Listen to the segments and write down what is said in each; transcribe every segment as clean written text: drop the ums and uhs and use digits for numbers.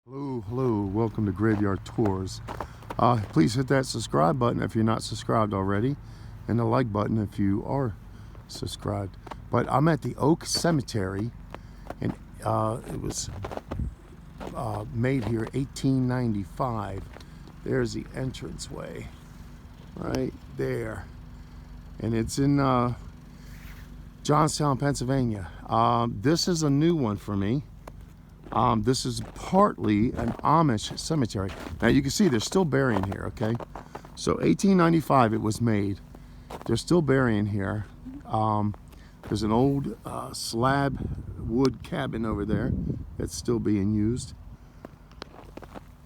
Hello, welcome to Graveyard Tours. Please hit that subscribe button if you're not subscribed already, and the like button if you are subscribed. But I'm at the Oak Cemetery, and it was made here 1895. There's the entranceway right there, and it's in Johnstown, Pennsylvania. This is a new one for me. This is partly an Amish cemetery. Now you can see they're still burying here, okay? So 1895 it was made. They're still burying here. There's an old slab wood cabin over there that's still being used.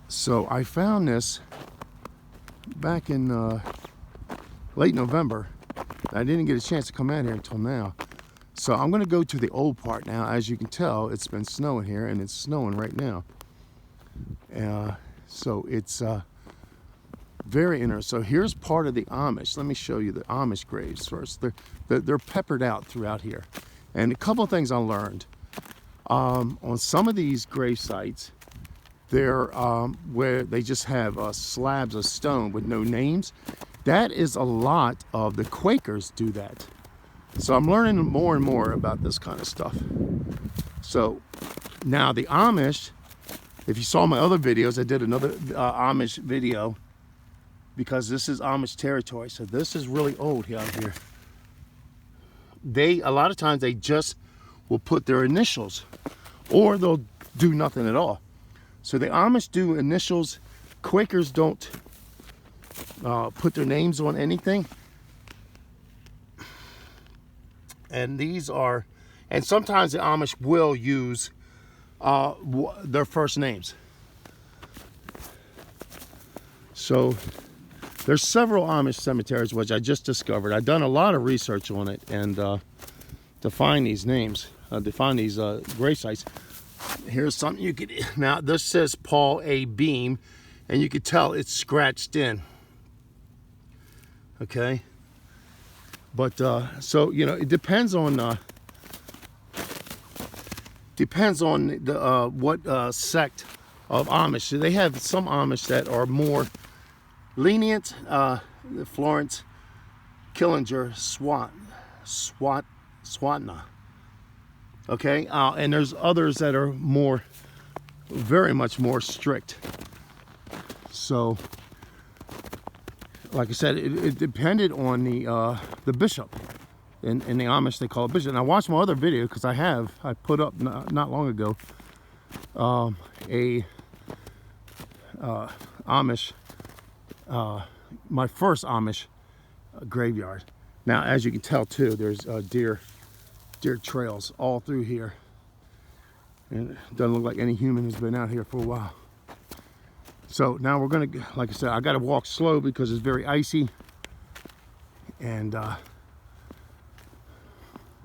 So I found this back in late November. I didn't get a chance to come out here until now. So I'm going to go to the old part now. As you can tell, it's been snowing here, and it's snowing right now. So it's very interesting. So here's part of the Amish. Let me show you the Amish graves first. They're peppered out throughout here. And a couple of things I learned. On some of these grave sites, they're where they just have slabs of stone with no names. That is a lot of the Quakers do that. So I'm learning more and more about this kind of stuff. So now the Amish, if you saw my other videos, I did another Amish video because this is Amish territory. So this is really old here out here. A lot of times they just will put their initials, or they'll do nothing at all. So the Amish do initials. Quakers don't put their names on anything. And these are, and sometimes the Amish will use their first names. So there's several Amish cemeteries which I just discovered. I've done a lot of research on it, and to find these names, to find these grave sites. Here's something you could, now this says Paul A. Beam, and you could tell it's scratched in. Okay. But so you know, it depends on the what sect of Amish. So they have some Amish that are more lenient. Florence Killinger Swatna. Okay, and there's others that are more, very much more strict. So, like I said, it depended on the bishop. In the Amish, they call it bishop. And I watched my other video because I put up not long ago Amish, my first Amish graveyard. Now, as you can tell too, there's deer trails all through here, and it doesn't look like any human has been out here for a while. So now we're gonna, like I said, I gotta walk slow because it's very icy, and but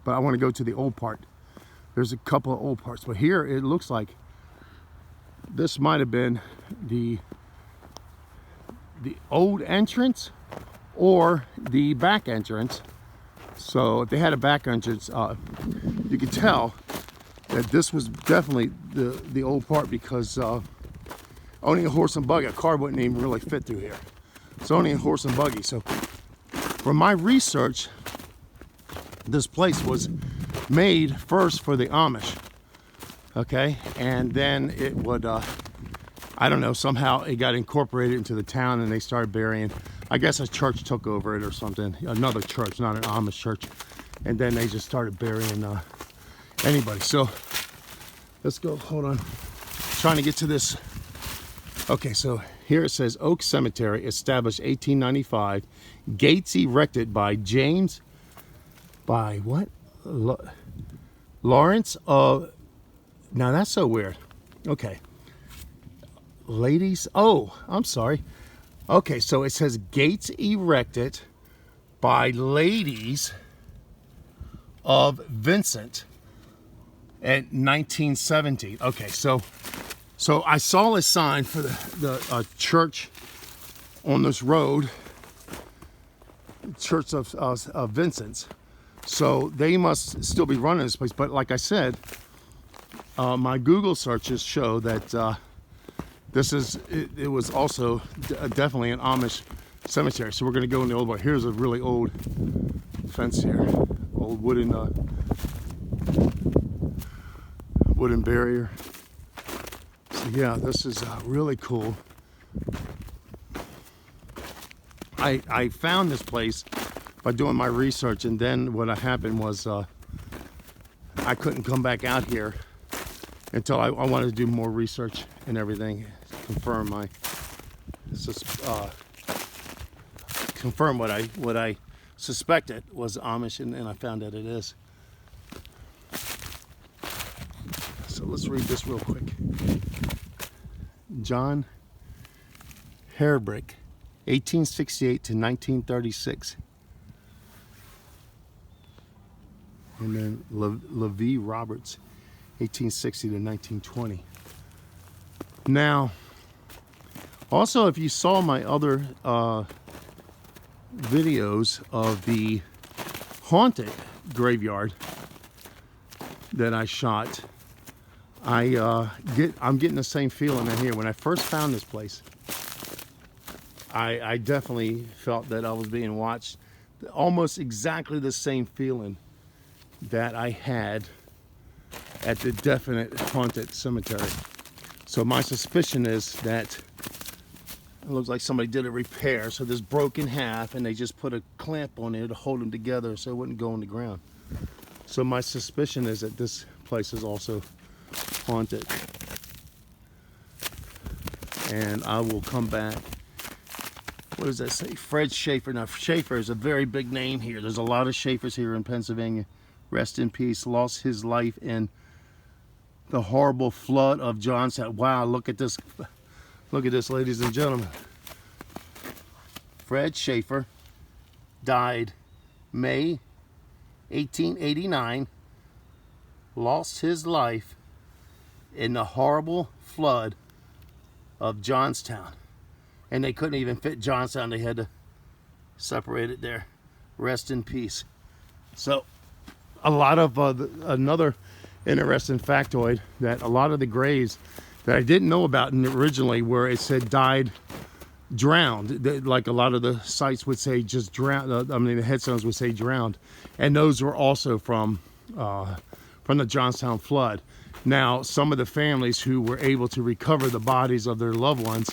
I want to go to the old part. There's a couple of old parts, but here it looks like this might have been the old entrance or the back entrance. So if they had a back entrance, you could tell that this was definitely the old part, because only a horse and buggy, a car wouldn't even really fit through here. It's only a horse and buggy. So from my research, this place was made first for the Amish, okay? And then it would, I don't know, somehow it got incorporated into the town, and they started burying. I guess a church took over it or something, another church, not an Amish church. And then they just started burying anybody. So let's go, hold on. Trying to get to this. Okay, so here it says Oak Cemetery, established 1895, gates erected by James, by what? Lawrence of, now that's so weird. Okay. Ladies, oh, I'm sorry. Okay, so it says gates erected by ladies of Vincent at 1917. Okay, so I saw a sign for the church on this road, Church of Vincent's. So they must still be running this place. But like I said, my Google searches show that it was also definitely an Amish cemetery. So we're going to go in the old one. Here's a really old fence here, old wooden barrier. So yeah, this is really cool. I found this place by doing my research, and then what happened was I couldn't come back out here until I wanted to do more research and everything, confirm confirm what I suspected was Amish, and I found that it is. So let's read this real quick. John Harebrick, 1868 to 1936. And then LaVie Roberts, 1860 to 1920. Now, also, if you saw my other videos of the haunted graveyard that I shot, I'm getting the same feeling in here. When I first found this place, I definitely felt that I was being watched. Almost exactly the same feeling that I had at the definite haunted cemetery. So my suspicion is that it looks like somebody did a repair, so this broke in half, and they just put a clamp on it to hold them together so it wouldn't go on the ground. So my suspicion is that this place is also haunted. And I will come back. What does that say? Fred Schaefer. Now, Schaefer is a very big name here. There's a lot of Schaefers here in Pennsylvania. Rest in peace. Lost his life in the horrible flood of Johnstown. Wow, look at this. Look at this, ladies and gentlemen. Fred Schaefer died May 1889. Lost his life in the horrible flood of Johnstown. And they couldn't even fit Johnstown. They had to separate it there. Rest in peace. So, a lot of another interesting factoid, that a lot of the graves that I didn't know about originally, where it said died drowned, like a lot of the sites would say just drowned. I mean, the headstones would say drowned, and those were also from the Johnstown flood. Now, some of the families who were able to recover the bodies of their loved ones,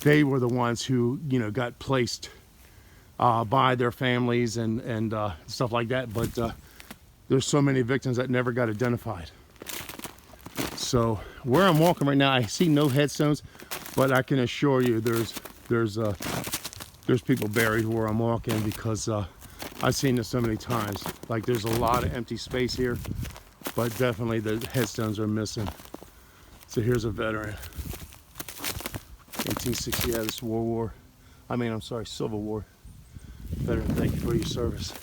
they were the ones who, you know, got placed by their families and stuff like that. But there's so many victims that never got identified. So where I'm walking right now, I see no headstones, but I can assure you there's people buried where I'm walking, because I've seen this so many times. Like, there's a lot of empty space here, but definitely the headstones are missing. So here's a veteran. 1860, yeah, this Civil War veteran. Thank you for your service.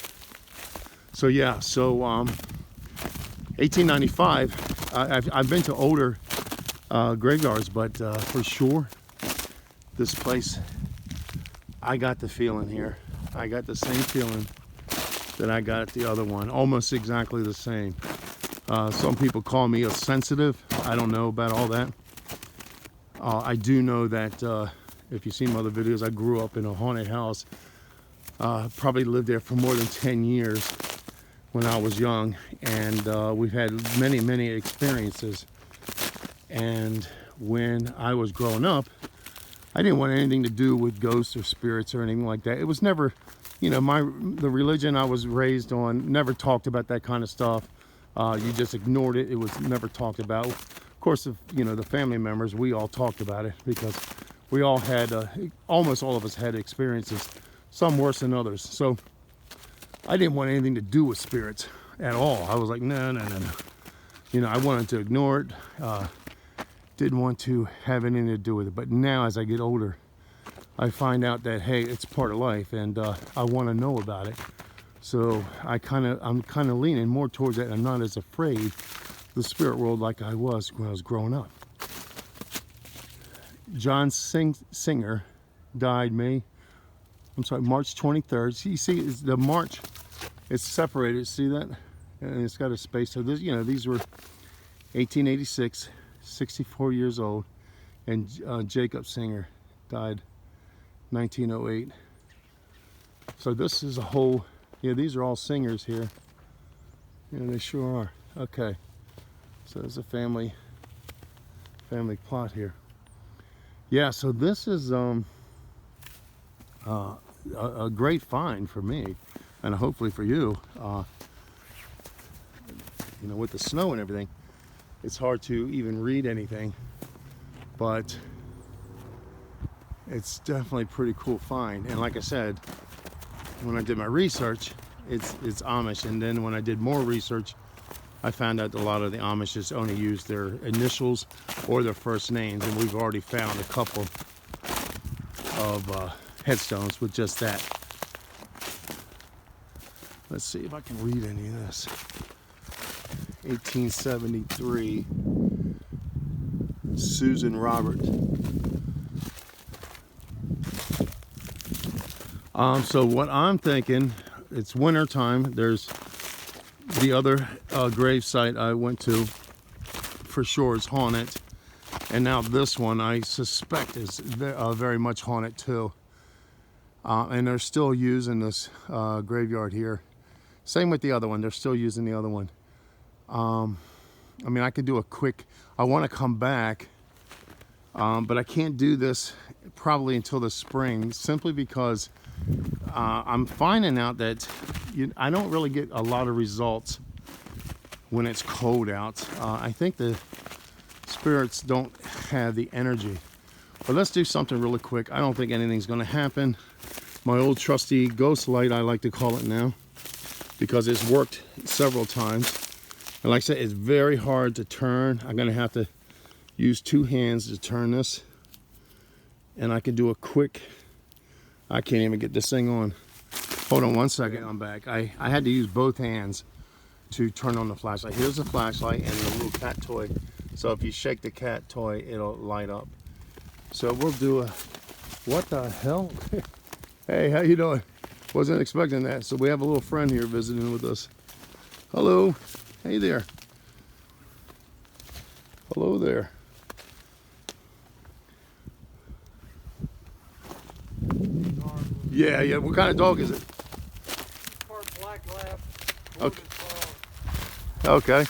So yeah, so 1895. I've been to older graveyards, but for sure, this place, I got the feeling here. I got the same feeling that I got at the other one, almost exactly the same. Some people call me a sensitive. I don't know about all that. I do know that if you've seen my other videos, I grew up in a haunted house. Probably lived there for more than 10 years when I was young, and we've had many experiences. And when I was growing up, I didn't want anything to do with ghosts or spirits or anything like that. It was never, you know, the religion I was raised on never talked about that kind of stuff. You just ignored it. It was never talked about. Of course, you know, the family members, we all talked about it, because we all had, almost all of us had experiences, some worse than others. So I didn't want anything to do with spirits at all. I was like, no. You know, I wanted to ignore it. Didn't want to have anything to do with it. But now, as I get older, I find out that, hey, it's part of life, and I want to know about it. So I'm kind of leaning more towards that. I'm not as afraid of the spirit world like I was when I was growing up. John Singer died March 23rd. So you see, the March, it's separated. See that? And it's got a space. So this, you know, these were 1886, 64 years old. And Jacob Singer died 1908. So this is a whole, yeah, these are all singers here. Yeah, they sure are. Okay, so there's a family plot here. Yeah, so this is a great find for me, and hopefully for you. You know, with the snow and everything, it's hard to even read anything, but it's definitely a pretty cool find. And like I said, when I did my research, it's Amish, and then when I did more research, I found out a lot of the Amish just only use their initials or their first names, and we've already found a couple of headstones with just that. Let's see if I can read any of this. 1873, Susan Robert. So what I'm thinking, it's winter time. There's the other grave site I went to, for sure is haunted, and now this one I suspect is very much haunted too. And they're still using this graveyard here. Same with the other one, they're still using the other one. I mean, I could do a quick, I want to come back, but I can't do this probably until the spring, simply because I'm finding out that I don't really get a lot of results when it's cold out. I think the spirits don't have the energy. But let's do something really quick. I don't think anything's going to happen. My old trusty ghost light, I like to call it now, because it's worked several times. And like I said, it's very hard to turn. I'm going to have to use two hands to turn this. And I can do a quick, I can't even get this thing on. Hold on one second, I'm back. I had to use both hands to turn on the flashlight. Here's the flashlight and the little cat toy. So if you shake the cat toy, it'll light up. So we'll do a, what the hell? Hey, how you doing? Wasn't expecting that. So we have a little friend here visiting with us. Hello. Hey there. Hello there. Yeah, yeah. What kind of dog is it? Part black lab. Okay. Okay.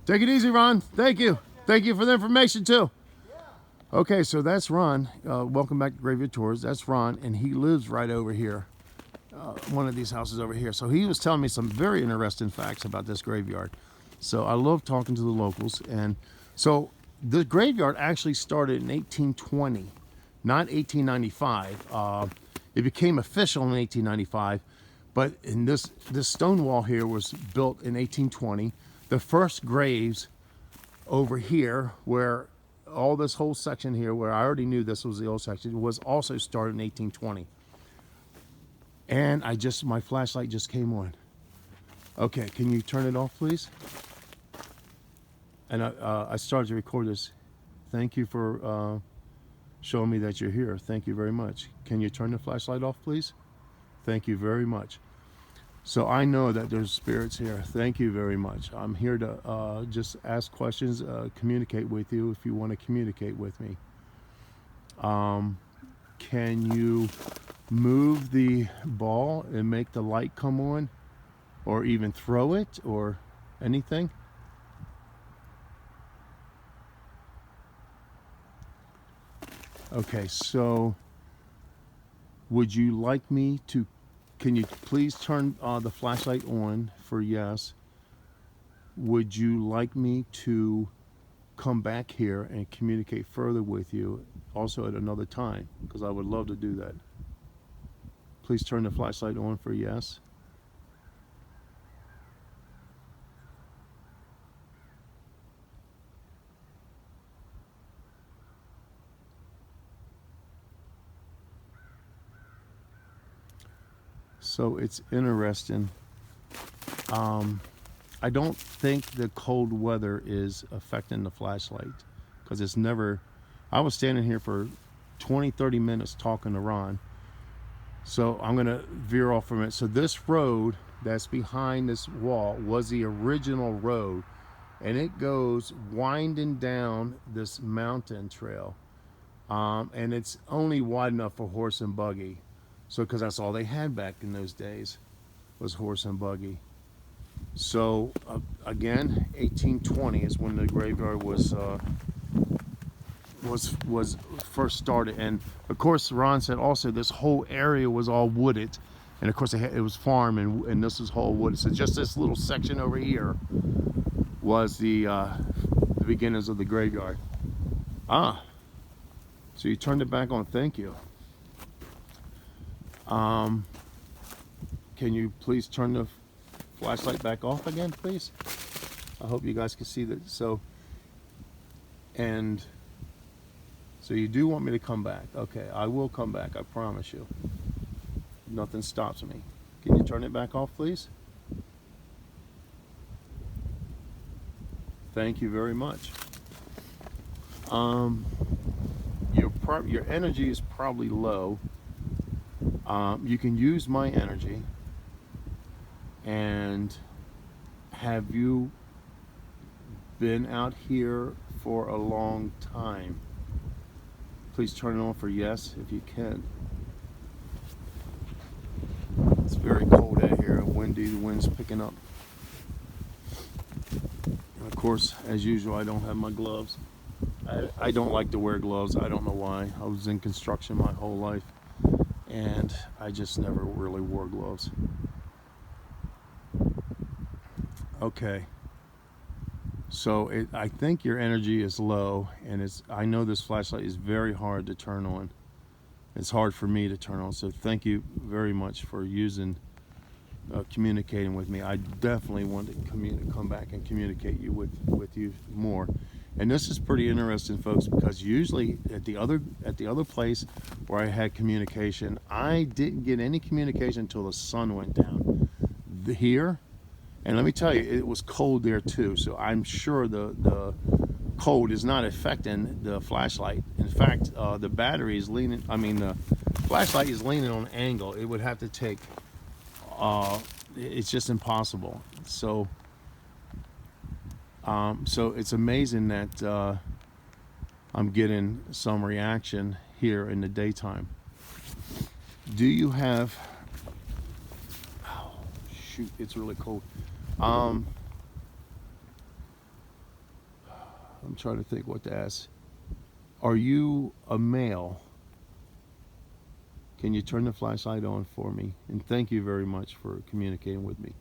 Take it easy, Ron. Thank you. Thank you for the information too. Okay, so that's Ron. Welcome back to Graveyard Tours. That's Ron, and he lives right over here. One of these houses over here. So he was telling me some very interesting facts about this graveyard. So I love talking to the locals. And so the graveyard actually started in 1820, not 1895. It became official in 1895, but in this stone wall here was built in 1820. The first graves over here, where all this whole section here, where I already knew this was the old section, was also started in 1820. And my flashlight just came on. Okay, can you turn it off, please? And I started to record this. Thank you for showing me that you're here. Thank you very much. Can you turn the flashlight off, please? Thank you very much. So I know that there's spirits here. Thank you very much. I'm here to just ask questions, communicate with you if you want to communicate with me. Can you move the ball and make the light come on, or even throw it or anything? Okay, so would you like me to, can you please turn the flashlight on for yes? Would you like me to come back here and communicate further with you also at another time? Because I would love to do that. Please turn the flashlight on for yes. So it's interesting. I don't think the cold weather is affecting the flashlight, because it's never, I was standing here for 20-30 minutes talking to Ron. So I'm gonna veer off from it. So this road that's behind this wall was the original road and it goes winding down this mountain trail. And it's only wide enough for horse and buggy. So, because that's all they had back in those days was horse and buggy. So, again, 1820 is when the graveyard was first started, and of course, Ron said also this whole area was all wooded, and of course it was farm, and this was whole wooded. So just this little section over here was the beginnings of the graveyard. Ah, so you turned it back on. Thank you. Can you please turn the flashlight back off again, please? I hope you guys can see that. So you do want me to come back. Okay, I will come back, I promise you. Nothing stops me. Can you turn it back off, please? Thank you very much. Your energy is probably low. You can use my energy. And have you been out here for a long time? Please turn it on for yes if you can. It's very cold out here and windy. The wind's picking up. And of course, as usual, I don't have my gloves. I don't like to wear gloves. I don't know why. I was in construction my whole life, and I just never really wore gloves. Okay. So I think your energy is low, and I know this flashlight is very hard to turn on. It's hard for me to turn on. So thank you very much for communicating with me. I definitely want to come back and communicate with you more. And this is pretty interesting, folks, because usually at the other place where I had communication, I didn't get any communication until the sun went down. Here, and let me tell you, it was cold there too. So I'm sure the cold is not affecting the flashlight. In fact, the battery is leaning. I mean, the flashlight is leaning on an angle. It would have to take. It's just impossible. So it's amazing that I'm getting some reaction here in the daytime. Do you have? Oh, shoot! It's really cold. I'm trying to think what to ask. Are you a male? Can you turn the flashlight on for me? And thank you very much for communicating with me.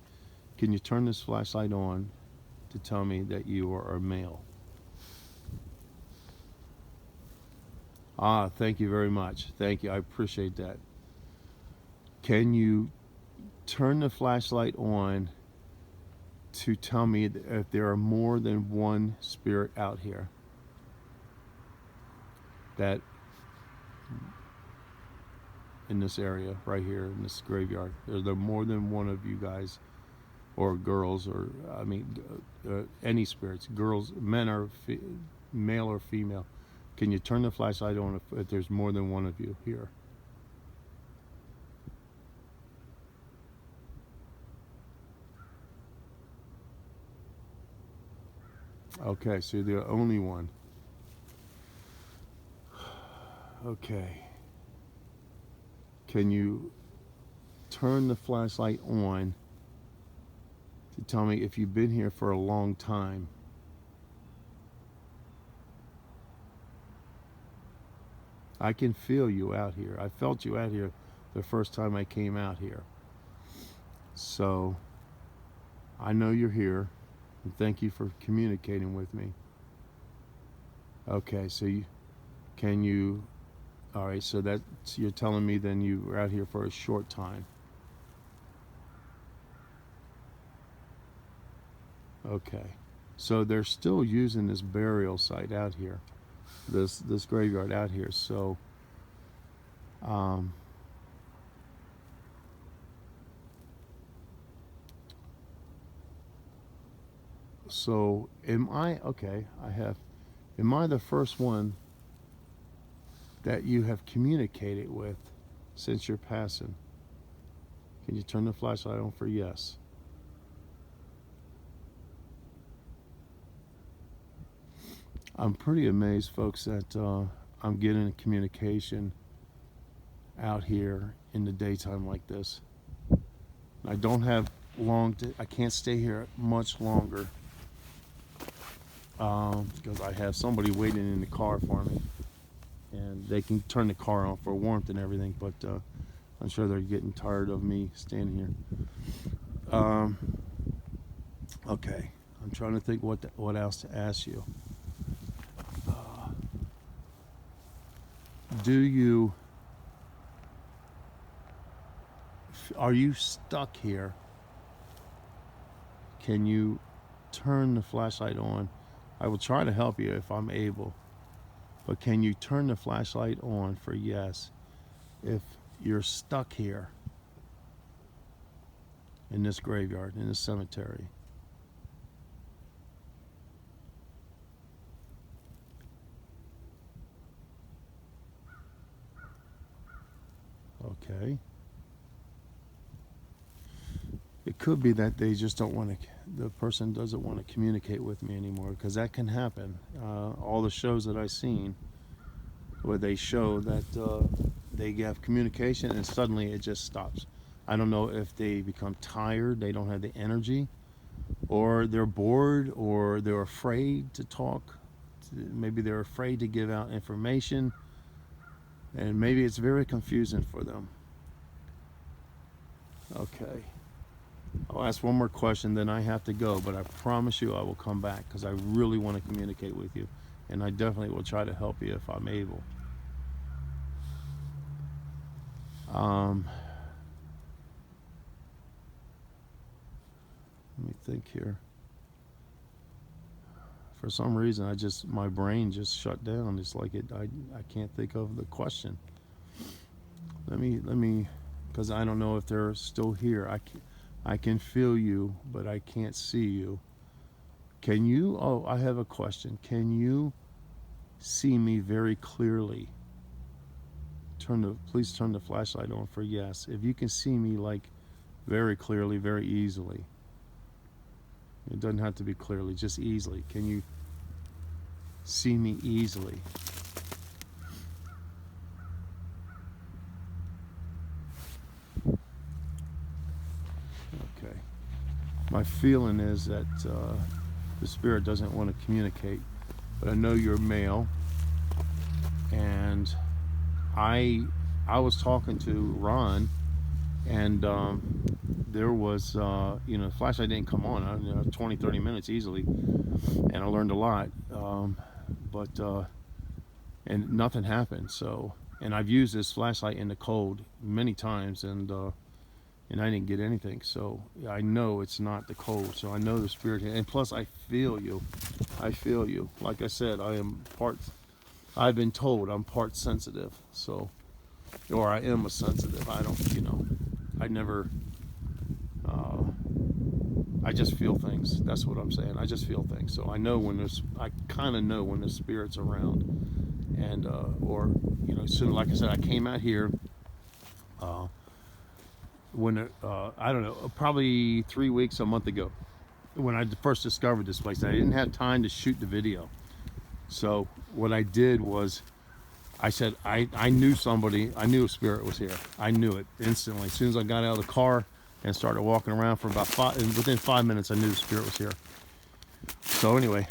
Can you turn this flashlight on to tell me that you are a male? Ah, thank you very much. Thank you. I appreciate that. Can you turn the flashlight on to tell me if there are more than one spirit out here that in this area right here in this graveyard? Are there more than one of you guys or girls, or I mean any spirits, girls, men, or male or female? Can you turn the flashlight on if there's more than one of you here? Okay, so you're the only one. Okay. Can you turn the flashlight on to tell me if you've been here for a long time? I can feel you out here. I felt you out here the first time I came out here. So I know you're here, and thank you for communicating with me. Okay, so all right, so you're telling me then you were out here for a short time. Okay, so they're still using this burial site out here, this graveyard out here. So so am I the first one that you have communicated with since your passing? Can you turn the flashlight on for yes? I'm pretty amazed, folks, that I'm getting communication out here in the daytime like this. I don't have I can't stay here much longer because I have somebody waiting in the car for me, and they can turn the car on for warmth and everything, but I'm sure they're getting tired of me standing here. Okay, I'm trying to think what else to ask you. Are you stuck here? Can you turn the flashlight on? I will try to help you if I'm able, but can you turn the flashlight on for yes if you're stuck here in this graveyard, in this cemetery? Okay. It could be that they just don't want to, the person doesn't want to communicate with me anymore, because that can happen. All the shows that I've seen where they show that they have communication and suddenly it just stops. I don't know if they become tired, they don't have the energy, or they're bored, or they're afraid to talk. Maybe they're afraid to give out information, and maybe it's very confusing for them. Okay. I'll ask one more question, then I have to go, but I promise you I will come back because I really want to communicate with you, and I definitely will try to help you if I'm able. Let me think here. For some reason, my brain just shut down. It's like I can't think of the question. Let me, because I don't know if they're still here. I can feel you, but I can't see you. Can you? Oh, I have a question. Can you see me very clearly? Please turn the flashlight on for yes. If you can see me like very clearly, very easily. It doesn't have to be clearly, just easily. Can you see me easily? Okay. My feeling is that the spirit doesn't want to communicate, but I know you're male, and I was talking to Ron, and there was the flashlight didn't come on 20-30 minutes easily, and I learned a lot, but and nothing happened. So, and I've used this flashlight in the cold many times, and I didn't get anything. So I know it's not the cold. So I know the spirit, and plus I feel you. Like I said, I've been told I'm part sensitive. So, or I am a sensitive. I don't, I never, I just feel things. That's what I'm saying. I just feel things. So I know I kind of know when the spirit's around. And, or, so like I said, I came out here, when, I don't know, probably 3 weeks, a month ago, when I first discovered this place. I didn't have time to shoot the video. So what I did was, I said, I knew I knew a spirit was here. I knew it instantly. As soon as I got out of the car and started walking around for about within 5 minutes, I knew the spirit was here. So anyway,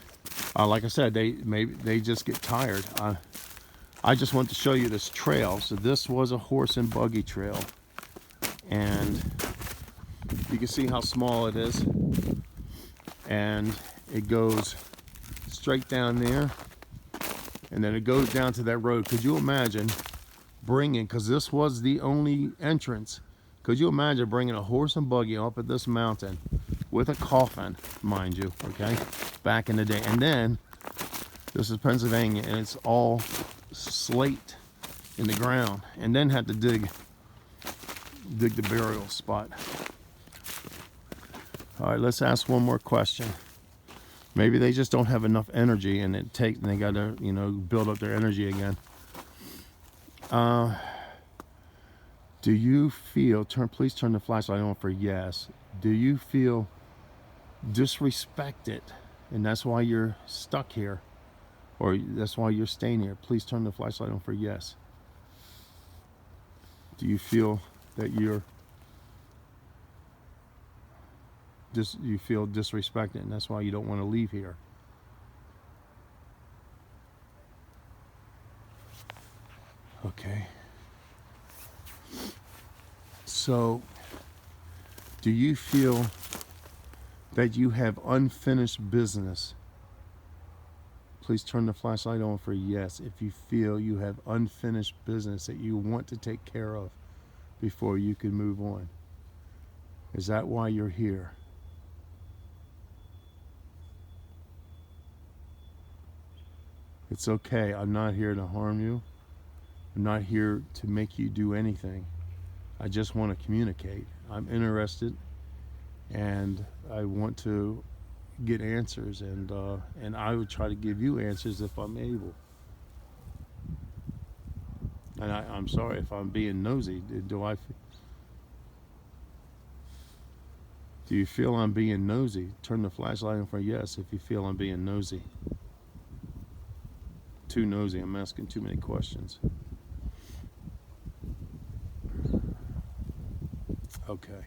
like I said, they just get tired. I just want to show you this trail. So this was a horse and buggy trail, and you can see how small it is, and it goes straight down there, and then it goes down to that road. Could you imagine because this was the only entrance, could you imagine bringing a horse and buggy up at this mountain with a coffin, mind you, okay, back in the day? And then this is Pennsylvania, and it's all slate in the ground, and then had to dig the burial spot. All right, let's ask one more question. Maybe they just don't have enough energy, and they got to build up their energy again. Do you feel, please turn the flashlight on for yes. Do you feel disrespected, and that's why you're stuck here? Or that's why you're staying here. Please turn the flashlight on for yes. Do you feel that you feel disrespected and that's why you don't want to leave here? Okay. So, do you feel that you have unfinished business? Please turn the flashlight on for yes if you feel you have unfinished business that you want to take care of before you can move on. Is that why you're here? It's okay. I'm not here to harm you. I'm not here to make you do anything. I just want to communicate. I'm interested and I want to get answers, and I would try to give you answers if I'm able. And I'm sorry if I'm being nosy. Do you feel I'm being nosy? Turn the flashlight on for yes if you feel I'm being nosy. Too nosy. I'm asking too many questions. Okay.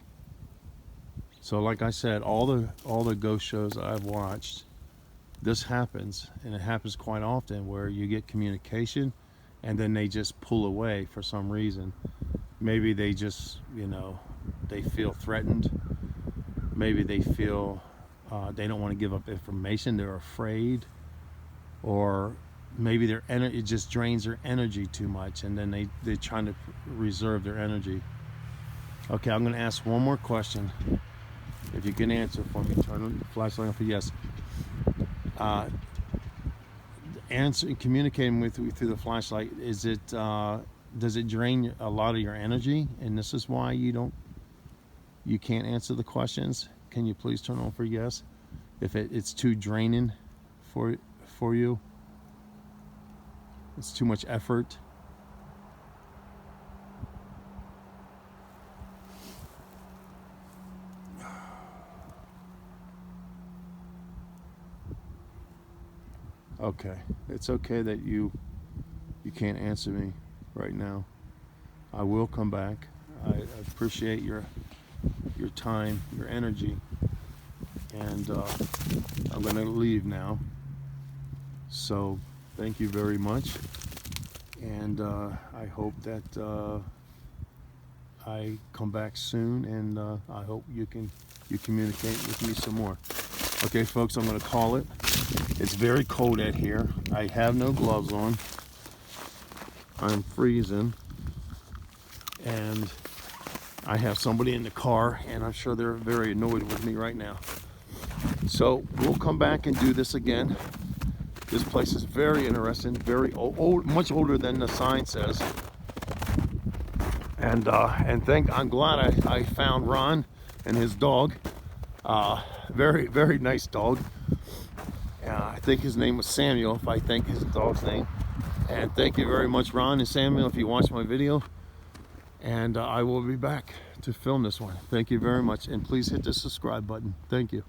So like I said, all the ghost shows I've watched, this happens, and it happens quite often where you get communication and then they just pull away for some reason. Maybe they just, they feel threatened. Maybe they feel they don't want to give up information, they're afraid, or maybe it just drains their energy too much, and then they're trying to reserve their energy. Okay, I'm going to ask one more question. If you can answer for me, turn the flashlight on for yes. Communicating with you through the flashlight, does it drain a lot of your energy? And this is why you can't answer the questions? Can you please turn on for yes? If it's too draining for you, it's too much effort. Okay, it's okay that you can't answer me right now. I will come back. I appreciate your time, your energy, and I'm going to leave now. So thank you very much, and I hope that I come back soon, and I hope you communicate with me some more. Okay, folks, I'm going to call it. It's very cold out here. I have no gloves on. I'm freezing. And I have somebody in the car, and I'm sure they're very annoyed with me right now. So we'll come back and do this again. This place is very interesting, very old, much older than the sign says. And I'm glad I found Ron and his dog. Very, very nice dog. I think his name was Samuel, if I think his dog's name. And thank you very much, Ron and Samuel, if you watched my video. And I will be back to film this one. Thank you very much. And please hit the subscribe button. Thank you.